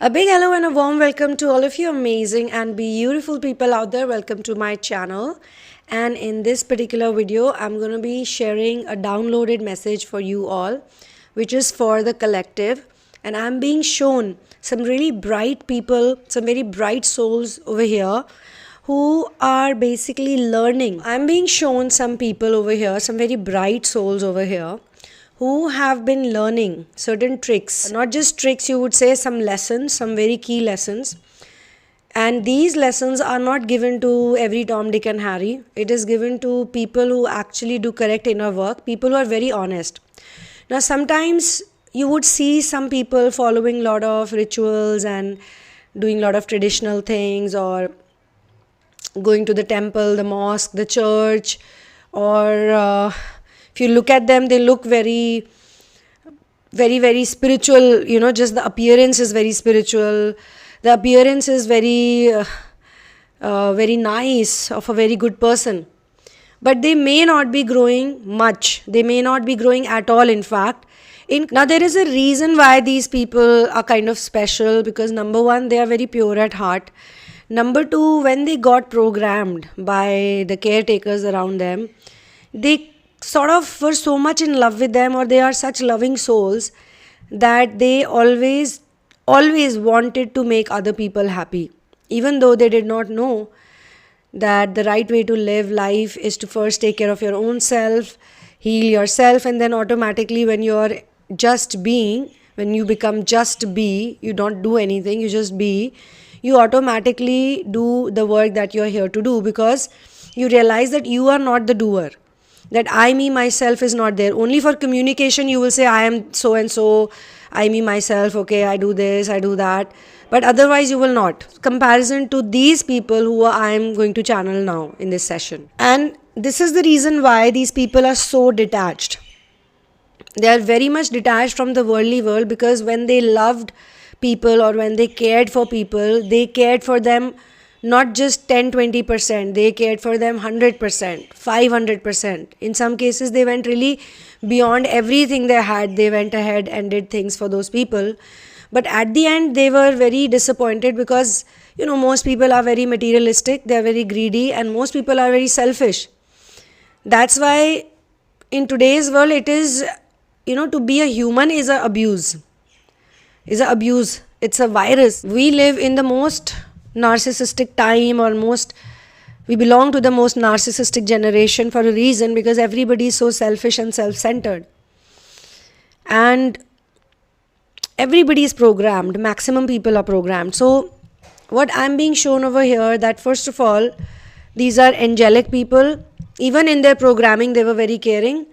A big hello and a warm welcome to all of you amazing and beautiful people out there. Welcome to my channel. And in this particular video, I'm going to be sharing a downloaded message for you all, which is for the collective. And I'm being shown some really bright people, some very bright souls over here who are basically learning. I'm being shown some people over here, some very bright souls over here who have been learning certain tricks, not just tricks, you would say some lessons, some very key lessons. And these lessons are not given to every Tom, Dick and Harry. It is given to people who actually do correct inner work, people who are very honest. Now, sometimes you would see some people following a lot of rituals and doing a lot of traditional things, or going to the temple, the mosque, the church, or if you look at them, they look very, very spiritual. Just the appearance is very spiritual. The appearance is very nice, of a very good person. But they may not be growing much. They may not be growing at all, in fact. Now, there is a reason why these people are kind of special, because number one, they are very pure at heart. Number two, when they got programmed by the caretakers around them, they sort of were so much in love with them, or they are such loving souls that they always wanted to make other people happy, even though they did not know that the right way to live life is to first take care of your own self, heal yourself, and then automatically when you become just be, you don't do anything, you just be, you automatically do the work that you're here to do, because you realize that you are not the doer. That I, me, myself is not there. Only for communication you will say I am so and so, I, me, myself, okay, I do this, I do that. But otherwise you will not. Comparison to these people who I am going to channel now in this session. And this is the reason why these people are so detached. They are very much detached from the worldly world, because when they loved people or when they cared for people, they cared for them not just 10-20%, they cared for them 100%, 500%. In some cases, they went really beyond everything they had. They went ahead and did things for those people. But at the end, they were very disappointed, because, most people are very materialistic, they are very greedy, and most people are very selfish. That's why in today's world, it is, to be a human is an abuse. It's a virus. We live in the most narcissistic time, we belong to the most narcissistic generation for a reason, because everybody is so selfish and self-centered, and everybody is programmed. Maximum people are programmed. So what I'm being shown over here, that first of all, these are angelic people. Even in their programming, they were very caring.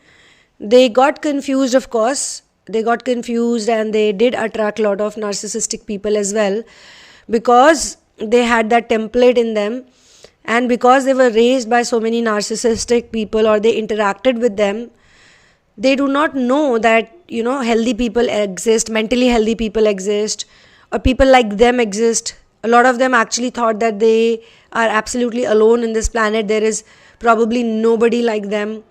They got confused, of course. They got confused, and they did attract a lot of narcissistic people as well, because they had that template in them, and because they were raised by so many narcissistic people, or they interacted with them, they do not know that healthy people exist, mentally healthy people exist, or people like them exist. A lot of them actually thought that they are absolutely alone in this planet. There is probably nobody like them.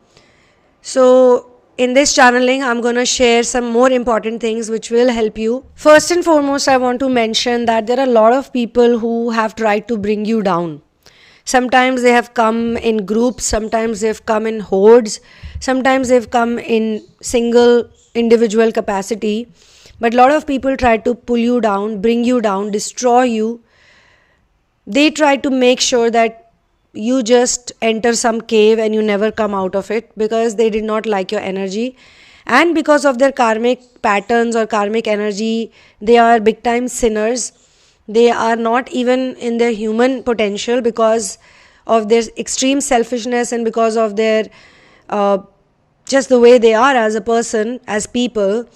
So in this channeling, I'm going to share some more important things which will help you. First and foremost, I want to mention that there are a lot of people who have tried to bring you down. Sometimes they have come in groups, sometimes they've come in hordes, sometimes they've come in single individual capacity. But a lot of people try to pull you down, bring you down, destroy you. They try to make sure that you just enter some cave and you never come out of it, because they did not like your energy, and because of their karmic patterns or karmic energy, they are big time sinners. They are not even in their human potential, because of their extreme selfishness, and because of their just the way they are as a person, as people.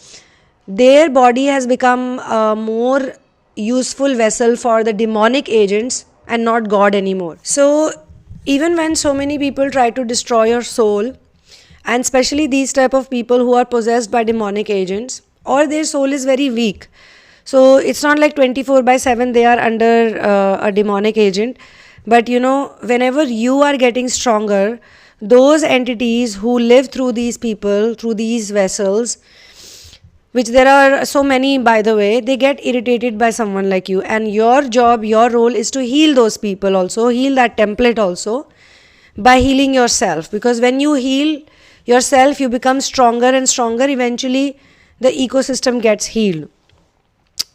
Their body has become a more useful vessel for the demonic agents and not God anymore. So even when so many people try to destroy your soul, and especially these type of people who are possessed by demonic agents, or their soul is very weak, so it's not like 24/7 they are under a demonic agent. But whenever you are getting stronger, those entities who live through these people, through these vessels, which there are so many, by the way, they get irritated by someone like you. And your job, your role is to heal those people also, heal that template also by healing yourself. Because when you heal yourself, you become stronger and stronger. Eventually, the ecosystem gets healed.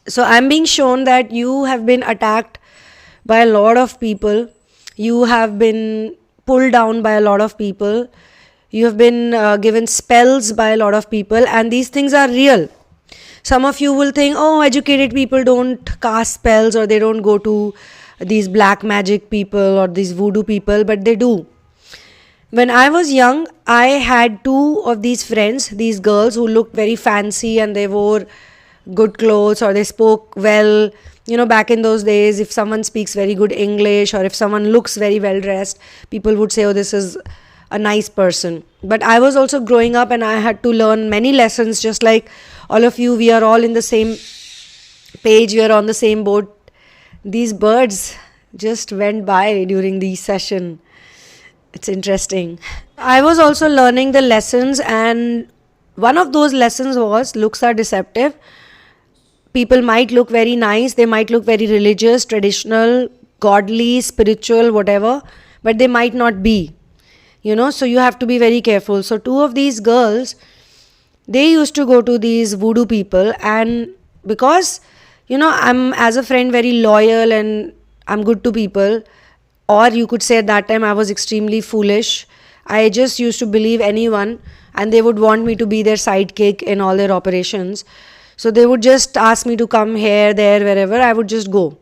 So I'm being shown that you have been attacked by a lot of people. You have been pulled down by a lot of people. You have been given spells by a lot of people, and these things are real. Some of you will think, oh, educated people don't cast spells or they don't go to these black magic people or these voodoo people, but they do. When I was young, I had two of these friends, these girls who looked very fancy and they wore good clothes or they spoke well. You know, back in those days, if someone speaks very good English or if someone looks very well dressed, people would say, oh, this is a nice person. But I was also growing up and I had to learn many lessons, just like all of you. We are all in the same page, we are on the same boat. These birds just went by during the session. It's interesting. I was also learning the lessons, and one of those lessons was looks are deceptive. People might look very nice, they might look very religious, traditional, godly, spiritual, whatever, but they might not be. You know, so you have to be very careful. So two of these girls, they used to go to these voodoo people, and because, you know, I'm as a friend very loyal and I'm good to people, or you could say at that time I was extremely foolish. I just used to believe anyone and they would want me to be their sidekick in all their operations. So they would just ask me to come here, there, wherever. I would just go.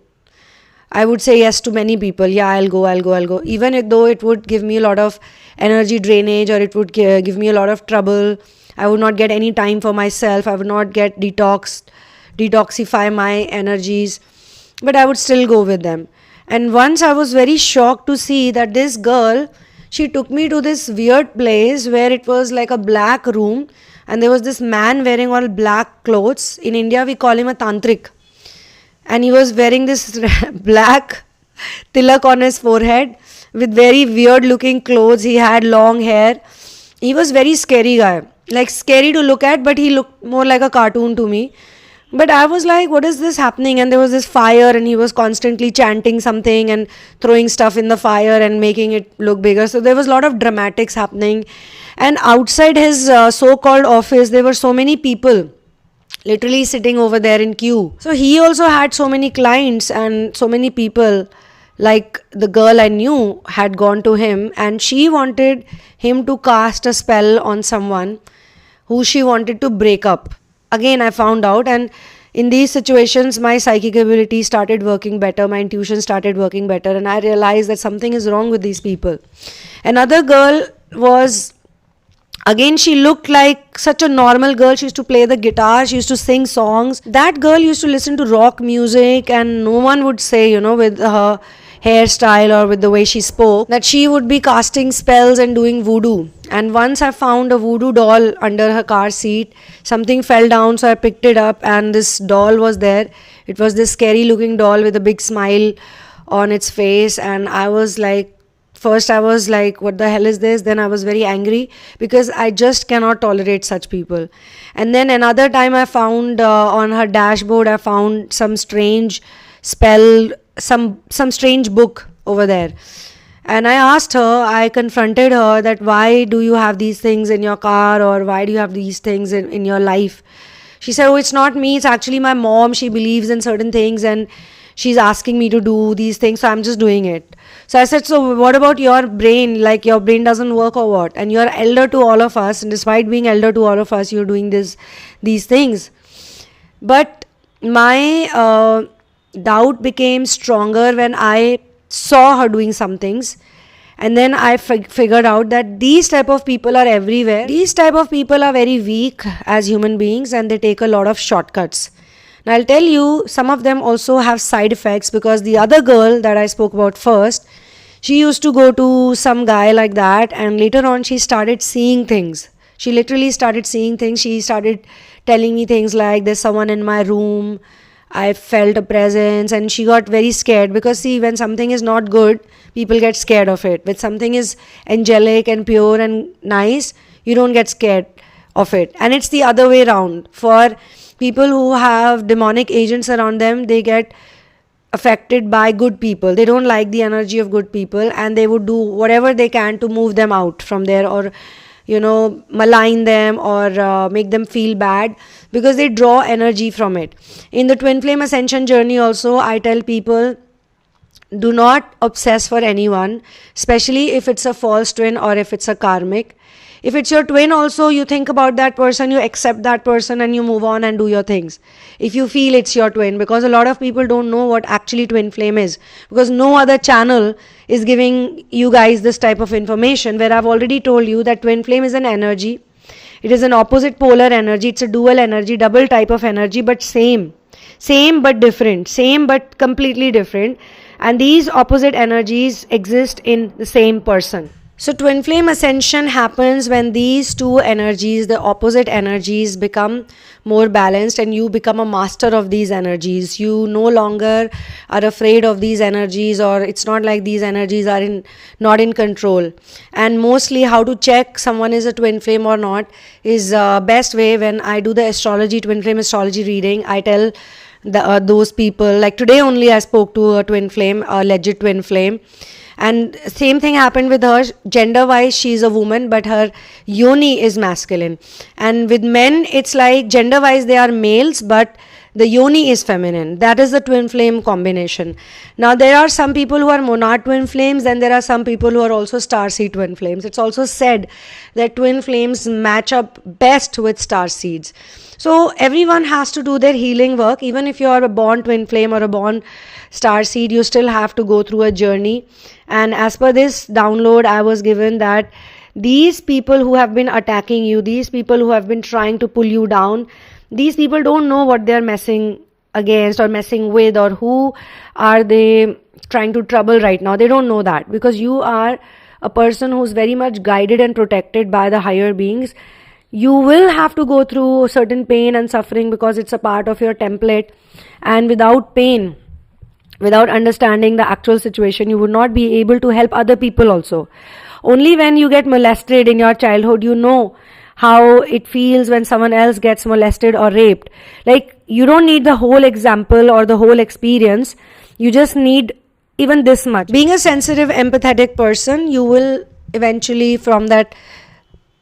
I would say yes to many people. Yeah, I'll go. Even though it would give me a lot of energy drainage or it would give me a lot of trouble. I would not get any time for myself. I would not get detoxify my energies. But I would still go with them. And once I was very shocked to see that this girl, she took me to this weird place where it was like a black room. And there was this man wearing all black clothes. In India, we call him a tantric. And he was wearing this black tilak on his forehead with very weird looking clothes. He had long hair. He was very scary guy. Like scary to look at, but he looked more like a cartoon to me. But I was like, what is this happening? And there was this fire and he was constantly chanting something and throwing stuff in the fire and making it look bigger. So there was a lot of dramatics happening. And outside his so-called office, there were so many people literally sitting over there in queue. So he also had so many clients and so many people, like the girl I knew had gone to him and she wanted him to cast a spell on someone who she wanted to break up. Again, I found out, and in these situations, my psychic ability started working better, my intuition started working better, and I realized that something is wrong with these people. Another girl was, again, she looked like such a normal girl. She used to play the guitar, she used to sing songs. That girl used to listen to rock music, and no one would say, you know, with her hairstyle or with the way she spoke, that she would be casting spells and doing voodoo. And once I found a voodoo doll under her car seat. Something fell down, so I picked it up and this doll was there. It was this scary looking doll with a big smile on its face, and I was like, first I was like, what the hell is this? Then I was very angry because I just cannot tolerate such people. And then another time I found on her dashboard, I found some strange spell, some strange book over there. And I asked her, I confronted her that why do you have these things in your car, or why do you have these things in your life? She said, oh, it's not me, it's actually my mom. She believes in certain things and she's asking me to do these things, so I'm just doing it. So I said, so what about your brain? Like your brain doesn't work or what? And you're elder to all of us, and despite being elder to all of us, you're doing these things. But my doubt became stronger when I saw her doing some things, and then I figured out that these type of people are everywhere. These type of people are very weak as human beings and they take a lot of shortcuts. Now I'll tell you, some of them also have side effects, because the other girl that I spoke about first, she used to go to some guy like that, and later on she started seeing things. She literally started seeing things. She started telling me things like, there's someone in my room, I felt a presence, and she got very scared, because see, when something is not good, people get scared of it. When something is angelic and pure and nice, you don't get scared of it. And it's the other way around. For people who have demonic agents around them, they get affected by good people. They don't like the energy of good people, and they would do whatever they can to move them out from there, or malign them, or make them feel bad, because they draw energy from it. In the twin flame ascension journey also, I tell people, do not obsess for anyone, especially if it's a false twin or if it's a karmic. If it's your twin also, you think about that person, you accept that person, and you move on and do your things. If you feel it's your twin, because a lot of people don't know what actually twin flame is, because no other channel is giving you guys this type of information, where I've already told you that twin flame is an energy. It is an opposite polar energy. It's a dual energy, double type of energy, but same but different, same but completely different. And these opposite energies exist in the same person. So twin flame ascension happens when these two energies, the opposite energies, become more balanced, and you become a master of these energies. You no longer are afraid of these energies, or it's not like these energies are not in control. And mostly how to check someone is a twin flame or not is best way. When I do the astrology, twin flame astrology reading, I tell those people, like today only I spoke to a twin flame, a legit twin flame. And same thing happened with her. Gender wise, she's a woman, but her yoni is masculine. And with men, it's like gender wise they are males, but the yoni is feminine. That is the twin flame combination. Now there are some people who are monad twin flames, and there are some people who are also starseed twin flames. It's also said that twin flames match up best with starseeds. So everyone has to do their healing work. Even if you are a born twin flame or a born starseed, you still have to go through a journey. And as per this download, I was given that these people who have been attacking you, these people who have been trying to pull you down, these people don't know what they're messing against or messing with, or who are they trying to trouble right now. They don't know that, because you are a person who's very much guided and protected by the higher beings. You will have to go through certain pain and suffering, because it's a part of your template. And without pain, without understanding the actual situation, you would not be able to help other people also. Only when you get molested in your childhood, you know how it feels when someone else gets molested or raped. Like, you don't need the whole example or the whole experience. You just need even this much. Being a sensitive, empathetic person, you will eventually, from that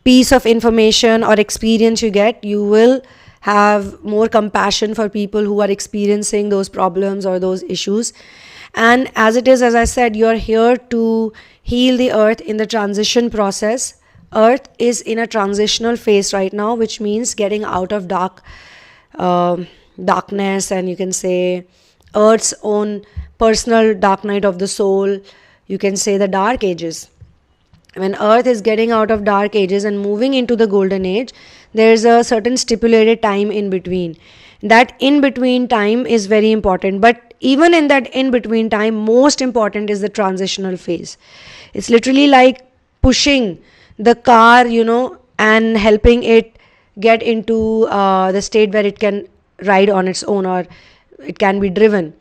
piece of information or experience you get, you will have more compassion for people who are experiencing those problems or those issues. And as it is, as I said, you are here to heal the earth in the transition process. Earth is in a transitional phase right now, which means getting out of darkness, and you can say Earth's own personal dark night of the soul. You can say the dark ages. When Earth is getting out of dark ages and moving into the golden age, there is a certain stipulated time in between. That in between time is very important. But even in that in between time, most important is the transitional phase. It's literally like pushing the car, and helping it get into the state where it can ride on its own, or it can be driven.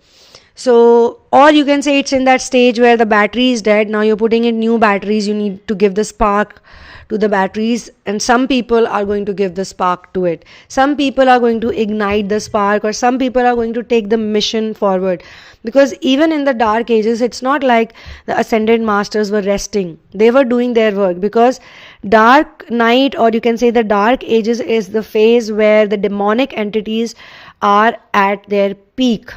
So, or you can say it's in that stage where the battery is dead. Now you're putting in new batteries. You need to give the spark to the batteries, and some people are going to give the spark to it. Some people are going to ignite the spark, or some people are going to take the mission forward. Because even in the dark ages, it's not like the ascended masters were resting. They were doing their work, because dark night, or you can say the dark ages, is the phase where the demonic entities are at their peak.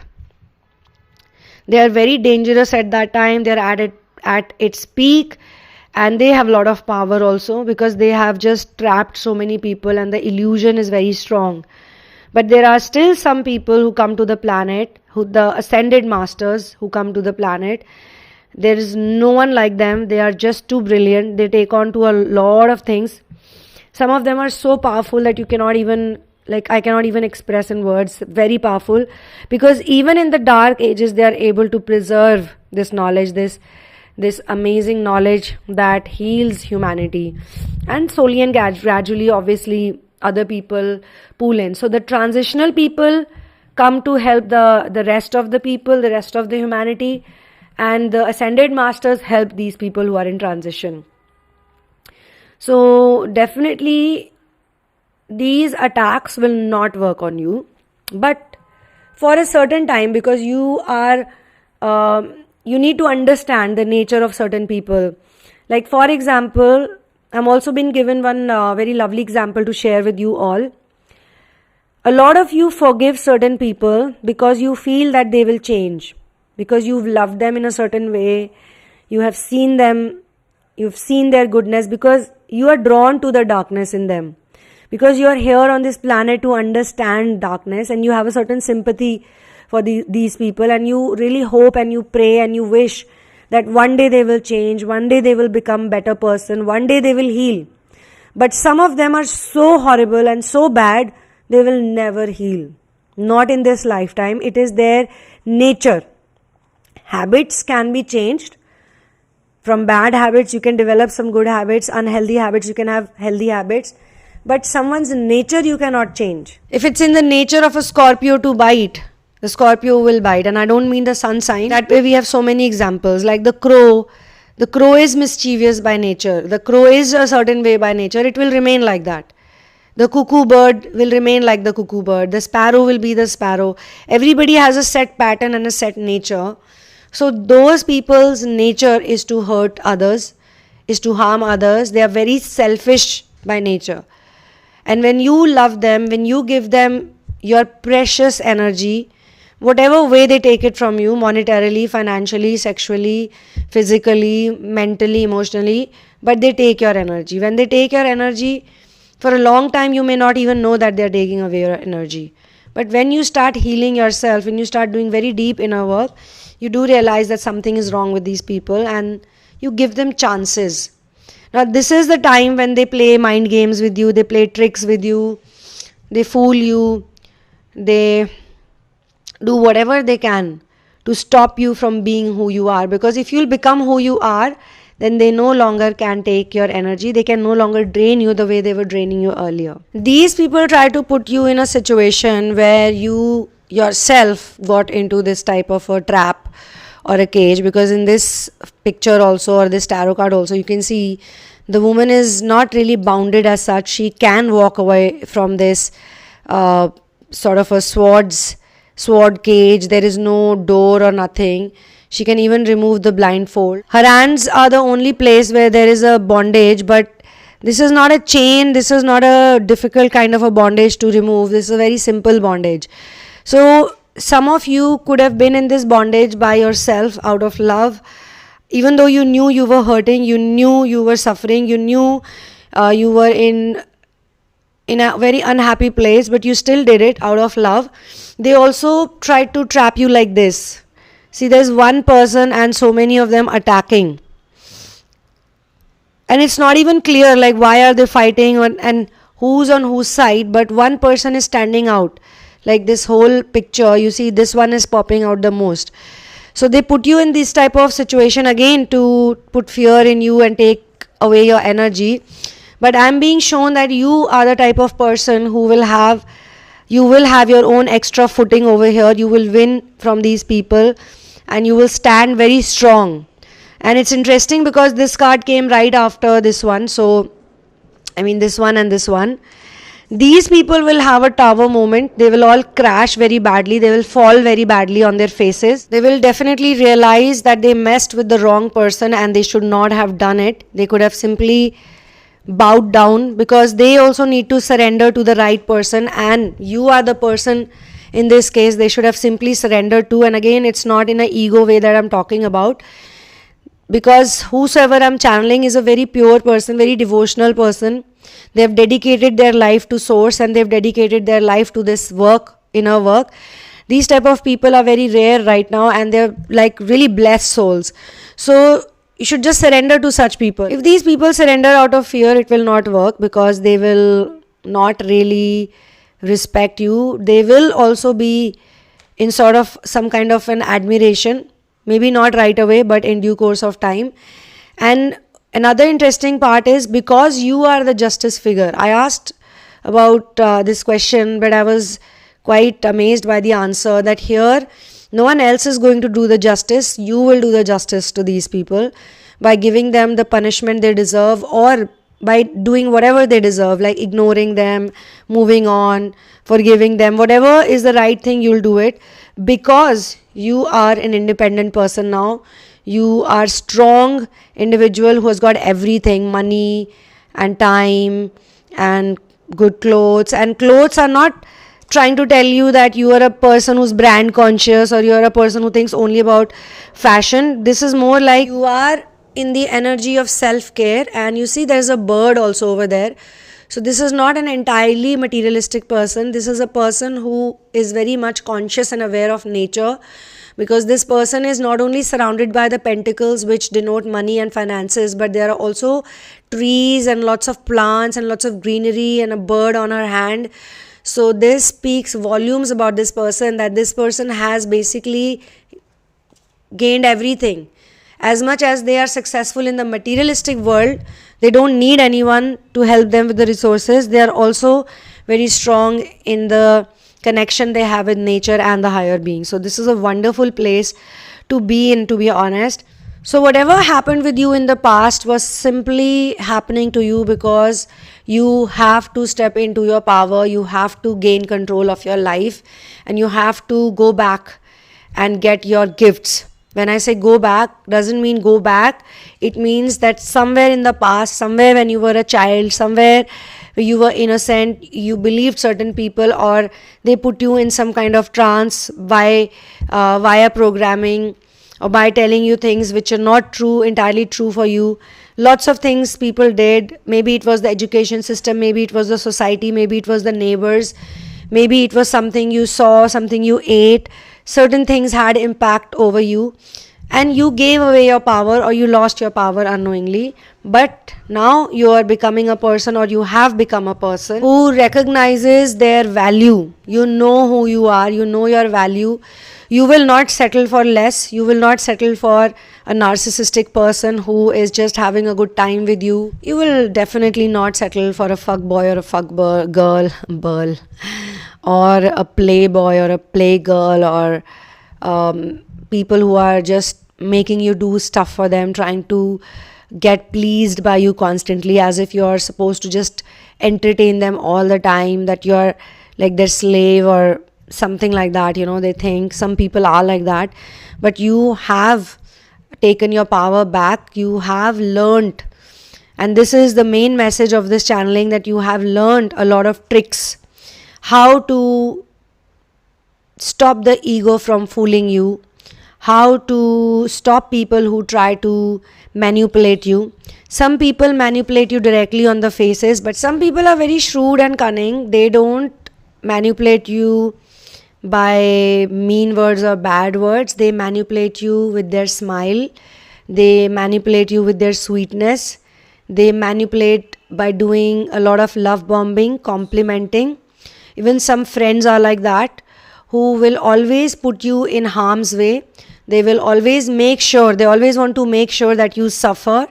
They are very dangerous at that time. They are at its peak, and they have a lot of power also, because they have just trapped so many people, and the illusion is very strong. But there are still some people who come to the planet, the ascended masters who come to the planet. There is no one like them. They are just too brilliant. They take on to a lot of things. Some of them are so powerful that you cannot even, I cannot even express in words. Very powerful, because even in the dark ages, they are able to preserve this knowledge, this amazing knowledge that heals humanity. And slowly and gradually, obviously, other people pull in. So the transitional people come to help the rest of the people, the rest of the humanity, and the ascended masters help these people who are in transition. So definitely, these attacks will not work on you, but for a certain time, because you are you need to understand the nature of certain people. Like for example, I'm also been given one very lovely example to share with you all. A lot of you forgive certain people because you feel that they will change, because you've loved them in a certain way, you have seen them, you've seen their goodness, because you are drawn to the darkness in them, because you are here on this planet to understand darkness, and you have a certain sympathy for these people, and you really hope and you pray and you wish that one day they will change, one day they will become better person, one day they will heal. But some of them are so horrible and so bad, they will never heal. Not in this lifetime. It is their nature. Habits can be changed. From bad habits, you can develop some good habits. Unhealthy habits, you can have healthy habits. But someone's nature you cannot change. If it's in the nature of a Scorpio to bite, the Scorpio will bite. And I don't mean the sun sign. That way we have so many examples. Like the crow. The crow is mischievous by nature. The crow is a certain way by nature. It will remain like that. The cuckoo bird will remain like the cuckoo bird. The sparrow will be the sparrow. Everybody has a set pattern and a set nature. So those people's nature is to hurt others, is to harm others. They are very selfish by nature. And when you love them, when you give them your precious energy, whatever way they take it from you, monetarily, financially, sexually, physically, mentally, emotionally, but they take your energy. When they take your energy, for a long time, you may not even know that they are taking away your energy. But when you start healing yourself, when you start doing very deep inner work, you do realize that something is wrong with these people, and you give them chances. Now, this is the time when they play mind games with you, they play tricks with you, they fool you, they do whatever they can to stop you from being who you are. Because if you'll become who you are, then they no longer can take your energy. They can no longer drain you the way they were draining you earlier. These people try to put you in a situation where you yourself got into this type of a trap or a cage, because in this picture also, or this tarot card also, you can see the woman is not really bounded as such. She can walk away from this sort of a sword cage. There is no door or nothing. She can even remove the blindfold. Her hands are the only place where there is a bondage, but this is not a chain. This is not a difficult kind of a bondage to remove. This is a very simple bondage. So some of you could have been in this bondage by yourself out of love. Even though you knew you were hurting, you knew you were suffering, you knew you were in a very unhappy place, but you still did it out of love. They also tried to trap you like this. See, there's one person and so many of them attacking. And it's not even clear like why are they fighting and who's on whose side, but one person is standing out. Like this whole picture, you see this one is popping out the most. So they put you in this type of situation again to put fear in you and take away your energy. But I'm being shown that you are the type of person who will have your own extra footing over here. You will win from these people and you will stand very strong. And it's interesting because this card came right after this one. So, I mean this one and this one. These people will have a tower moment. They will all crash very badly. They will fall very badly on their faces. They will definitely realize that they messed with the wrong person and they should not have done it. They could have simply bowed down, because they also need to surrender to the right person, and you are the person in this case they should have simply surrendered to. And again, it's not in an ego way that I'm talking about, because whosoever I'm channeling is a very pure person, very devotional person. They have dedicated their life to source and they've dedicated their life to this work, inner work. These type of people are very rare right now, and they're like really blessed souls. So you should just surrender to such people. If these people surrender out of fear, it will not work, because they will not really respect you. They will also be in sort of some kind of an admiration, maybe not right away, but in due course of time. And another interesting part is, because you are the justice figure. I asked about this question, but I was quite amazed by the answer, that here no one else is going to do the justice. You will do the justice to these people by giving them the punishment they deserve, or by doing whatever they deserve, like ignoring them, moving on, forgiving them, whatever is the right thing, you'll do it, because you are an independent person now. You are strong individual who has got everything, money and time and good clothes. And clothes are not trying to tell you that you are a person who's brand conscious or you're a person who thinks only about fashion. This is more like you are in the energy of self-care. And you see there's a bird also over there. So this is not an entirely materialistic person. This is a person who is very much conscious and aware of nature, because this person is not only surrounded by the pentacles which denote money and finances, but there are also trees and lots of plants and lots of greenery and a bird on her hand. So this speaks volumes about this person, that this person has basically gained everything. As much as they are successful in the materialistic world, they don't need anyone to help them with the resources. They are also very strong in the connection they have with nature and the higher being. So this is a wonderful place to be in, to be honest. So whatever happened with you in the past was simply happening to you because you have to step into your power. You have to gain control of your life, and you have to go back and get your gifts. When I say go back, doesn't mean go back. It means that somewhere in the past, somewhere when you were a child, somewhere you were innocent, you believed certain people, or they put you in some kind of trance by via programming, or by telling you things which are not true, entirely true for you. Lots of things people did. Maybe it was the education system, maybe it was the society, maybe it was the neighbors, maybe it was something you saw, something you ate. Certain things had impact over you, and you gave away your power, or you lost your power unknowingly. But now you are becoming a person, or you have become a person who recognizes their value. You know who you are, you know your value. You will not settle for less. You will not settle for a narcissistic person who is just having a good time with you. You will definitely not settle for a fuck boy or a fuck girl, or a playboy or a playgirl, or people who are just making you do stuff for them, trying to get pleased by you constantly, as if you're supposed to just entertain them all the time, that you're like their slave or something like that. They think some people are like that, but you have taken your power back. You have learned, and this is the main message of this channeling, that you have learned a lot of tricks, how to stop the ego from fooling you, how to stop people who try to manipulate you. Some people manipulate you directly on the faces, but some people are very shrewd and cunning. They don't manipulate you by mean words or bad words. They manipulate you with their smile. They manipulate you with their sweetness. They manipulate by doing a lot of love bombing, complimenting. Even some friends are like that, who will always put you in harm's way. They will always make sure, they always want to make sure that you suffer.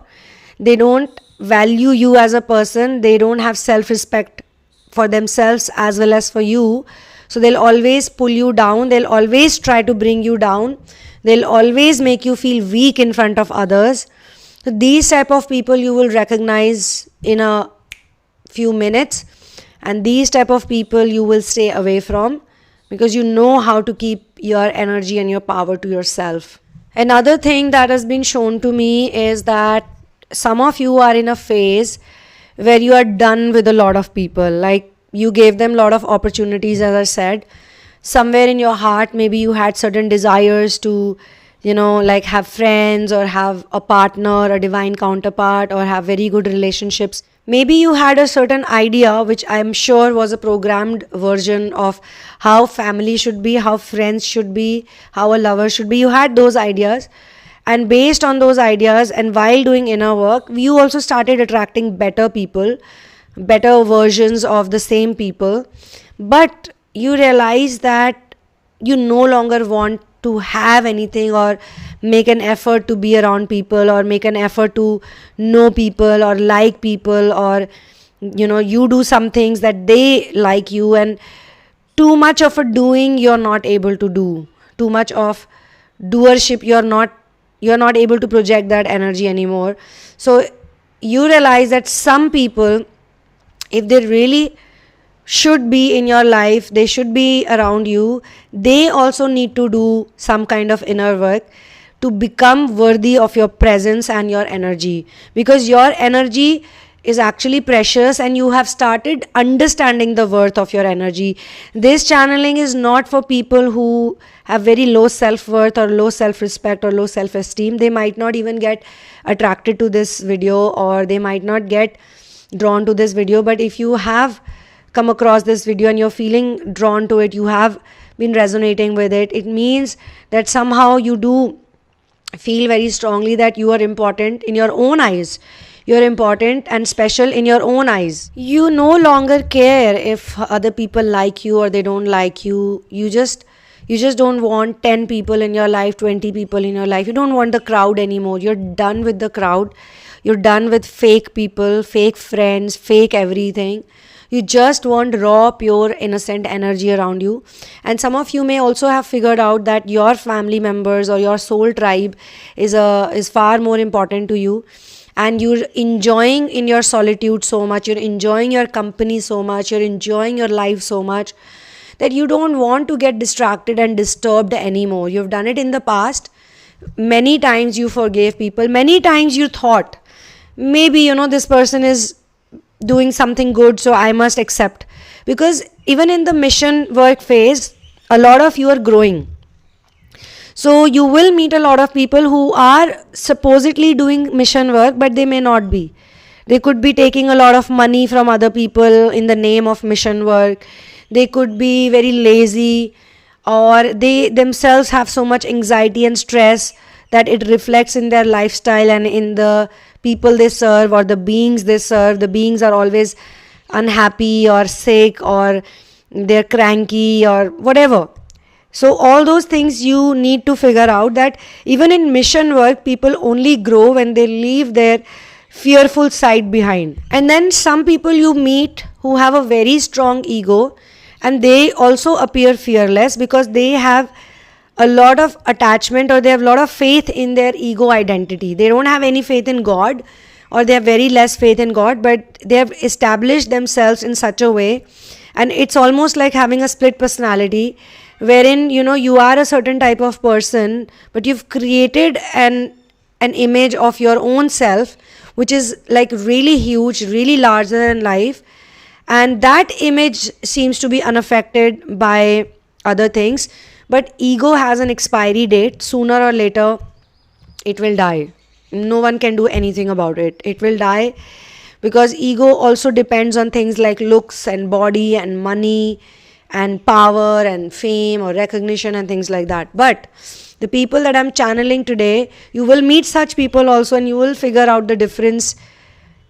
They don't value you as a person. They don't have self-respect for themselves as well as for you. So they'll always pull you down. They'll always try to bring you down. They'll always make you feel weak in front of others. So these type of people you will recognize in a few minutes. And these type of people you will stay away from, because you know how to keep your energy and your power to yourself. Another thing that has been shown to me is that some of you are in a phase where you are done with a lot of people. Like, you gave them a lot of opportunities, as I said. Somewhere in your heart, maybe you had certain desires to, like have friends or have a partner, a divine counterpart, or have very good relationships. Maybe you had a certain idea, which I'm sure was a programmed version of how family should be, how friends should be, how a lover should be. You had those ideas. And based on those ideas, and while doing inner work, you also started attracting better people, better versions of the same people. But you realize that you no longer want to have anything, or make an effort to be around people, or make an effort to know people or like people, or you do some things that they like you, and too much of a doing you're not able to do. Too much of doership, you're not able to project that energy anymore. So you realize that some people, if they really should be in your life, they should be around you, they also need to do some kind of inner work to become worthy of your presence and your energy, because your energy is actually precious and you have started understanding the worth of your energy. This channeling is not for people who have very low self-worth or low self-respect or low self-esteem. They might not even get attracted to this video, or they might not get drawn to this video. But if you have come across this video and you're feeling drawn to it, you have been resonating with it, it means that somehow you do feel very strongly that you are important in your own eyes. You're important and special in your own eyes. You no longer care if other people like you or they don't like you. You just don't want 10 people in your life, 20 people in your life. You don't want the crowd anymore. You're done with the crowd. You're done with fake people, fake friends, fake everything. You just want raw, pure, innocent energy around you. And some of you may also have figured out that your family members or your soul tribe is far more important to you. And you're enjoying in your solitude so much, you're enjoying your company so much, you're enjoying your life so much that you don't want to get distracted and disturbed anymore. You've done it in the past. Many times you forgave people. Many times you thought, maybe, this person is doing something good, so I must accept. Because even in the mission work phase, a lot of you are growing. So you will meet a lot of people who are supposedly doing mission work, but they may not be. They could be taking a lot of money from other people in the name of mission work. They could be very lazy, or they themselves have so much anxiety and stress that it reflects in their lifestyle and in the people they serve or the beings they serve. The beings are always unhappy or sick, or they're cranky or whatever. So all those things you need to figure out, that even in mission work, people only grow when they leave their fearful side behind. And then some people you meet who have a very strong ego, and they also appear fearless because they have a lot of attachment, or they have a lot of faith in their ego identity. They don't have any faith in God, or they have very less faith in God, but they have established themselves in such a way. And it's almost like having a split personality, wherein you are a certain type of person, but you've created an image of your own self which is like really huge, really larger than life, and that image seems to be unaffected by other things. But ego has an expiry date. Sooner or later it will die. No one can do anything about it. It will die, because ego also depends on things like looks and body and money and power and fame or recognition and things like that. But the people that I'm channeling today, you will meet such people also, and you will figure out the difference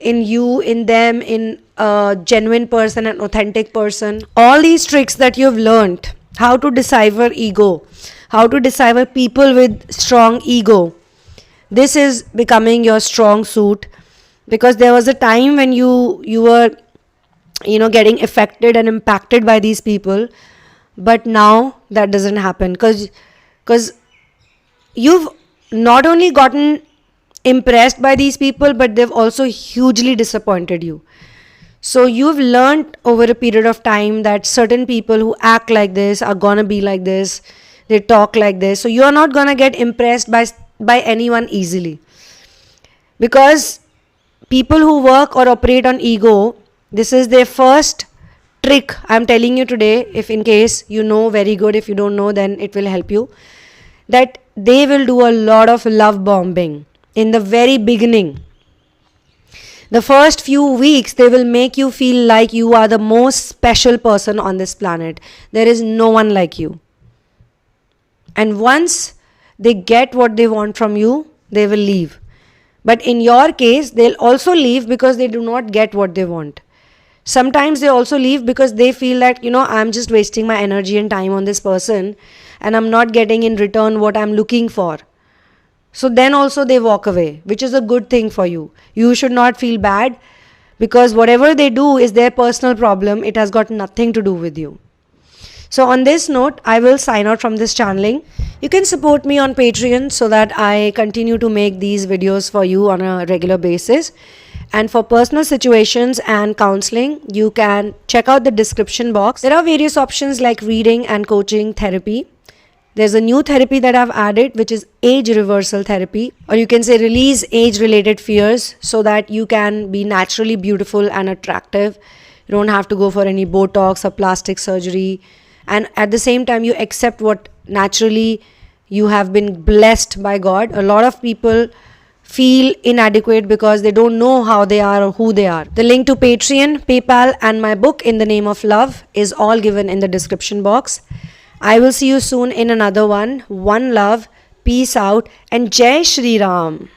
in you, in them, in a genuine person, an authentic person. All these tricks that you've learned, how to decipher ego, how to decipher people with strong ego, this is becoming your strong suit. Because there was a time when you were getting affected and impacted by these people, but now that doesn't happen, because you've not only gotten impressed by these people, but they've also hugely disappointed you. So you've learned over a period of time that certain people who act like this are gonna be like this, they talk like this. So you're not gonna get impressed by anyone easily, because people who work or operate on ego, this is their first trick I'm telling you today. If in case you know, very good. If you don't know, then it will help you. That they will do a lot of love bombing in the very beginning. The first few weeks, they will make you feel like you are the most special person on this planet. There is no one like you. And once they get what they want from you, they will leave. But in your case, they'll also leave because they do not get what they want. Sometimes they also leave because they feel that, I'm just wasting my energy and time on this person and I'm not getting in return what I'm looking for. So then also they walk away, which is a good thing for you. You should not feel bad, because whatever they do is their personal problem. It has got nothing to do with you. So on this note, I will sign out from this channeling. You can support me on Patreon so that I continue to make these videos for you on a regular basis. And for personal situations and counseling, you can check out the description box. There are various options like reading and coaching therapy. There's a new therapy that I've added, which is age reversal therapy, or you can say release age-related fears so that you can be naturally beautiful and attractive. You don't have to go for any Botox or plastic surgery. And at the same time, you accept what naturally you have been blessed by God. A lot of people feel inadequate because they don't know how they are or who they are. The link to Patreon, PayPal, and my book In the Name of Love is all given in the description box. I will see you soon in another one. One love, peace out, and Jai Shri Ram.